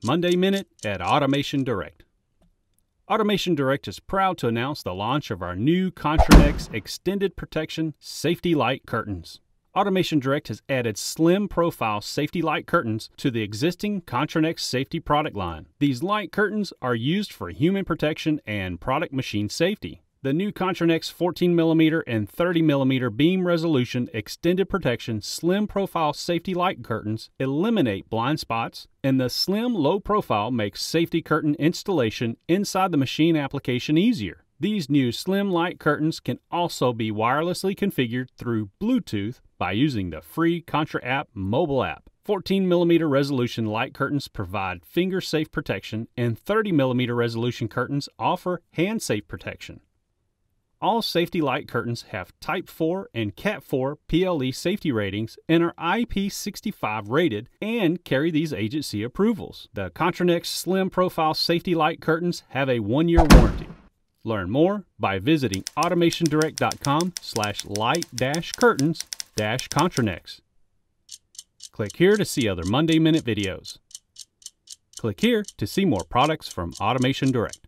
Monday Minute at Automation Direct. Automation Direct is proud to announce the launch of our new ContraNex Extended Protection Safety Light Curtains. Automation Direct has added slim profile safety light curtains to the existing ContraNex safety product line. These light curtains are used for human protection and product machine safety. The new ContraNex 14mm and 30mm beam resolution extended protection slim profile safety light curtains eliminate blind spots, and the slim low profile makes safety curtain installation inside the machine application easier. These new slim light curtains can also be wirelessly configured through Bluetooth by using the free ContraApp mobile app. 14mm resolution light curtains provide finger-safe protection, and 30mm resolution curtains offer hand-safe protection. All safety light curtains have Type 4 and Cat 4 PLE safety ratings and are IP65 rated and carry these agency approvals. The ContraNex Slim Profile Safety Light Curtains have a 1-year warranty. Learn more by visiting automationdirect.com/light-curtains-ContraNex. Click here to see other Monday Minute videos. Click here to see more products from Automation Direct.